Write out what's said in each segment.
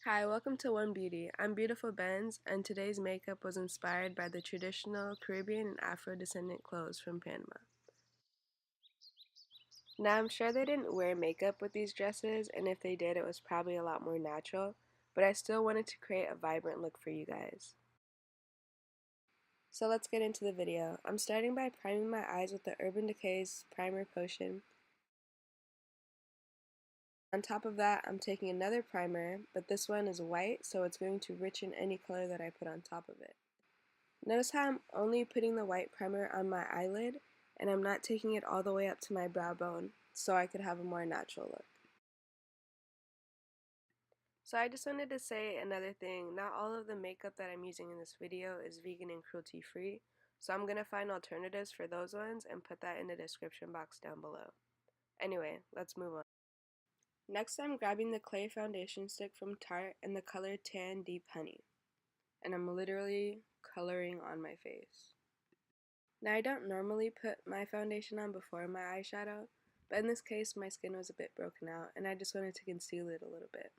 Hi, welcome to One Beauty. I'm Beautiful Benz, and today's makeup was inspired by the traditional Caribbean and Afro-descendant clothes from Panama. Now, I'm sure they didn't wear makeup with these dresses, and if they did, it was probably a lot more natural, but I still wanted to create a vibrant look for you guys. So let's get into the video. I'm starting by priming my eyes with the Urban Decay's Primer Potion. On top of that, I'm taking another primer, but this one is white, so it's going to richen any color that I put on top of it. Notice how I'm only putting the white primer on my eyelid, and I'm not taking it all the way up to my brow bone, so I could have a more natural look. So I just wanted to say another thing, not all of the makeup that I'm using in this video is vegan and cruelty free, so I'm going to find alternatives for those ones and put that in the description box down below. Anyway, let's move on. Next, I'm grabbing the clay foundation stick from Tarte in the color Tan Deep Honey, and I'm literally coloring on my face. Now, I don't normally put my foundation on before my eyeshadow, but in this case my skin was a bit broken out and I just wanted to conceal it a little bit.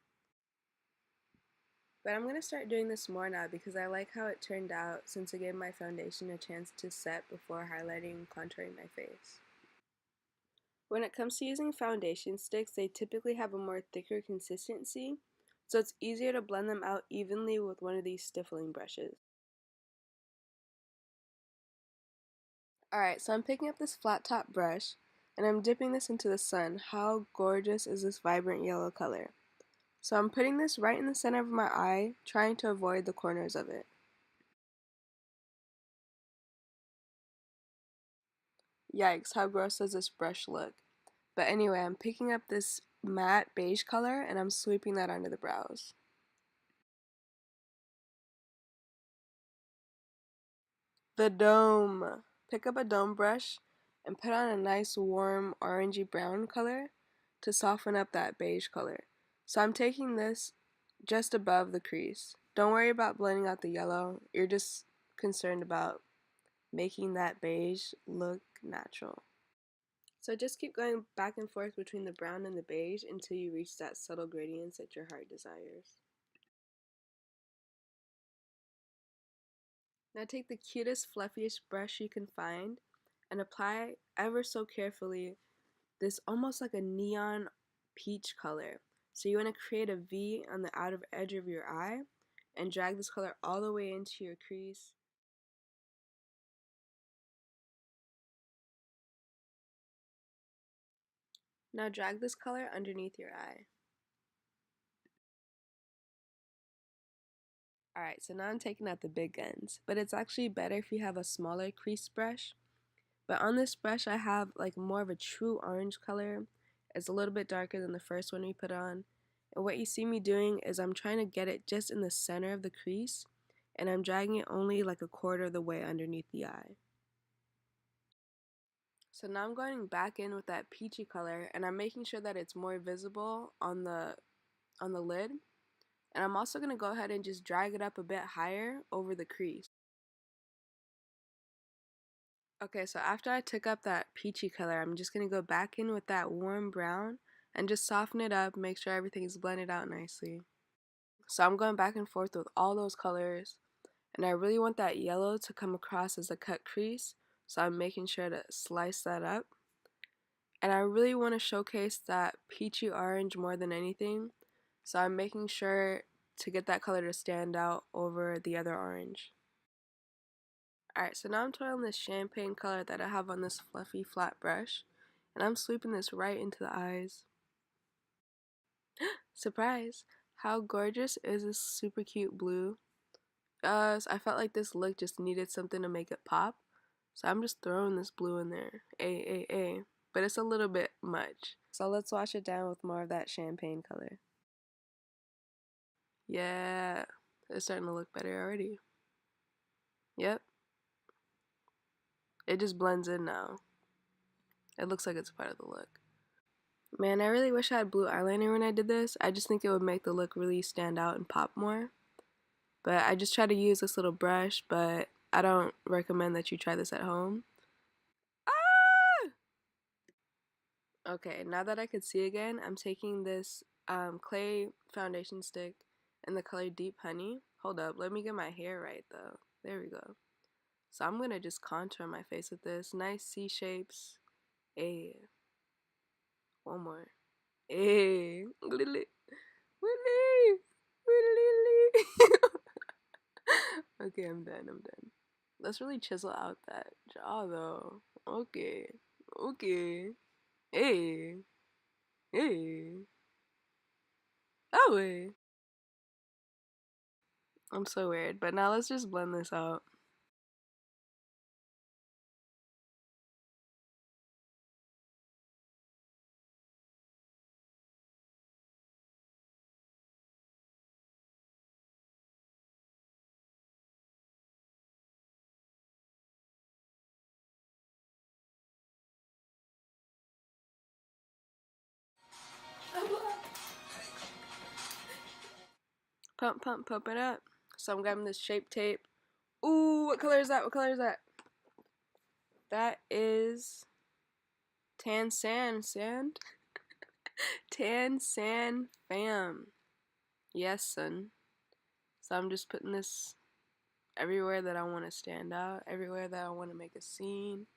But I'm going to start doing this more now because I like how it turned out since it gave my foundation a chance to set before highlighting and contouring my face. When it comes to using foundation sticks, they typically have a more thicker consistency, so it's easier to blend them out evenly with one of these stippling brushes. Alright, so I'm picking up this flat top brush and I'm dipping this into the sun. How gorgeous is this vibrant yellow color? So I'm putting this right in the center of my eye, trying to avoid the corners of it. Yikes, how gross does this brush look? But anyway, I'm picking up this matte beige color and I'm sweeping that under the brows. The dome. Pick up a dome brush and put on a nice warm orangey brown color to soften up that beige color. So I'm taking this just above the crease. Don't worry about blending out the yellow, you're just concerned about making that beige look natural. So just keep going back and forth between the brown and the beige until you reach that subtle gradients that your heart desires. Now take the cutest, fluffiest brush you can find and apply ever so carefully this almost like a neon peach color. So you want to create a V on the outer edge of your eye and drag this color all the way into your crease. Now drag this color underneath your eye. Alright, so now I'm taking out the big guns, but it's actually better if you have a smaller crease brush. But on this brush I have like more of a true orange color. It's a little bit darker than the first one we put on. And what you see me doing is I'm trying to get it just in the center of the crease, and I'm dragging it only like a quarter of the way underneath the eye. So now I'm going back in with that peachy color and I'm making sure that it's more visible on the lid. And I'm also going to go ahead and just drag it up a bit higher over the crease. Okay, so after I took up that peachy color, I'm just going to go back in with that warm brown and just soften it up, make sure everything is blended out nicely. So I'm going back and forth with all those colors, and I really want that yellow to come across as a cut crease, so I'm making sure to slice that up. And I really want to showcase that peachy orange more than anything, so I'm making sure to get that color to stand out over the other orange. Alright, so now I'm twirling this champagne color that I have on this fluffy flat brush, and I'm sweeping this right into the eyes. Surprise! How gorgeous is this super cute blue? I felt like this look just needed something to make it pop, so I'm just throwing this blue in there. But it's a little bit much. So let's wash it down with more of that champagne color. Yeah, it's starting to look better already. Yep. It just blends in now. It looks like it's part of the look. Man, I really wish I had blue eyeliner when I did this. I just think it would make the look really stand out and pop more. But I just try to use this little brush, but I don't recommend that you try this at home. Ah! Okay, now that I can see again, I'm taking this clay foundation stick in the color Deep Honey. Hold up, let me get my hair right though. There we go. So I'm gonna just contour my face with this. Nice C shapes. Ayy. One more. Ayy. Willy. Willy. Willy. Okay, I'm done. Let's really chisel out that jaw though. Okay. Okay. Hey. Hey. Oh wait. I'm so weird. But now let's just blend this out. Pump it up. So I'm grabbing this shape tape. Ooh, what color is that? What color is that? That is tan sand. Tan sand fam. Yes, son. So I'm just putting this everywhere that I want to stand out, everywhere that I want to make a scene,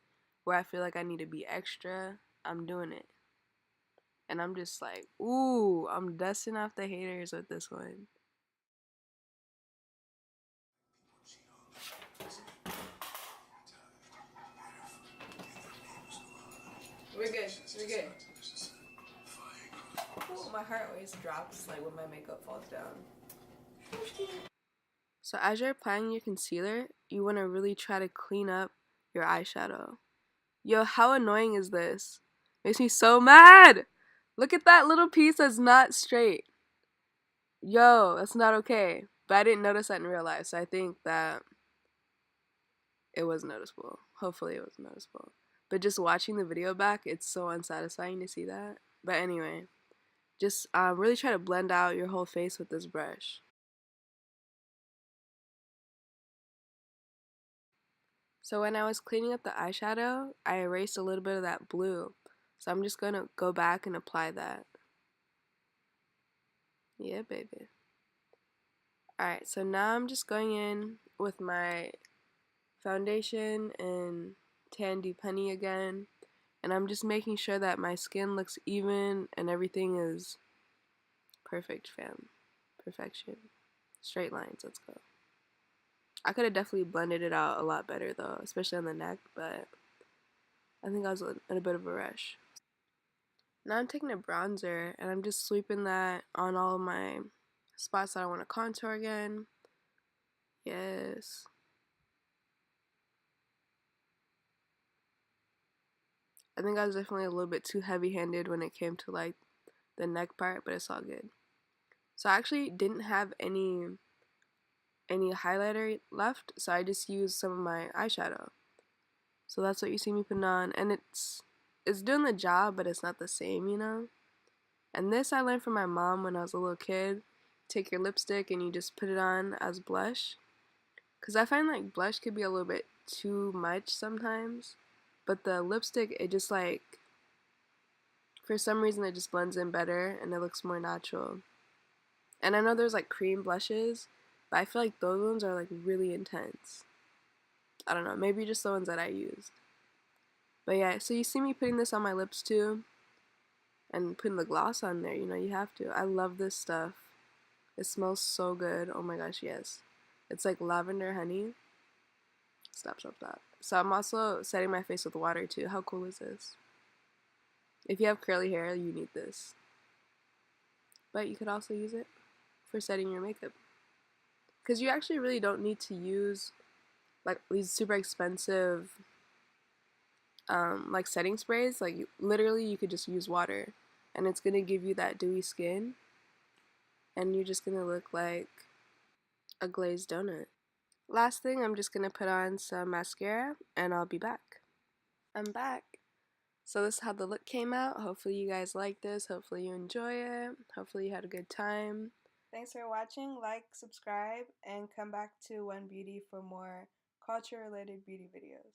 where I feel like I need to be extra. I'm doing it. And I'm just like, ooh, I'm dusting off the haters with this one. We're good. Ooh, my heart always drops like when my makeup falls down. So as you're applying your concealer, you want to really try to clean up your eyeshadow. Yo, how annoying is this? Makes me so mad! Look at that little piece that's not straight. Yo, that's not okay. But I didn't notice that in real life, so I think that it was noticeable. Hopefully it was noticeable. But just watching the video back, it's so unsatisfying to see that. But anyway, just really try to blend out your whole face with this brush. So when I was cleaning up the eyeshadow, I erased a little bit of that blue. So I'm just going to go back and apply that. Yeah, baby. Alright, so now I'm just going in with my foundation and tan deep honey again. And I'm just making sure that my skin looks even and everything is perfect, fam. Perfection. Straight lines, let's go. I could have definitely blended it out a lot better though, especially on the neck, but I think I was in a bit of a rush. Now I'm taking a bronzer and I'm just sweeping that on all of my spots that I want to contour again. Yes. I think I was definitely a little bit too heavy-handed when it came to like the neck part, but it's all good. So I actually didn't have any highlighter left, so I just used some of my eyeshadow. So that's what you see me putting on, and it's doing the job, but it's not the same, you know? And this I learned from my mom when I was a little kid. Take your lipstick and you just put it on as blush. Because I find like blush could be a little bit too much sometimes. But the lipstick, it just like, for some reason it just blends in better and it looks more natural. And I know there's like cream blushes, but I feel like those ones are like really intense. I don't know, maybe just the ones that I used. But yeah, so you see me putting this on my lips too. And putting the gloss on there, you know, you have to. I love this stuff. It smells so good. Oh my gosh, yes. It's like lavender honey. Stop. So I'm also setting my face with water too. How cool is this? If you have curly hair, you need this. But you could also use it for setting your makeup. Because you actually really don't need to use like these super expensive like setting sprays. Like literally you could just use water and it's gonna give you that dewy skin and you're just gonna look like a glazed donut. Last thing, I'm just gonna put on some mascara and I'll be back. I'm back. So this is how the look came out. Hopefully you guys like this. Hopefully you enjoy it. Hopefully you had a good time. Thanks for watching. Like, subscribe, and come back to One Beauty for more culture related beauty videos.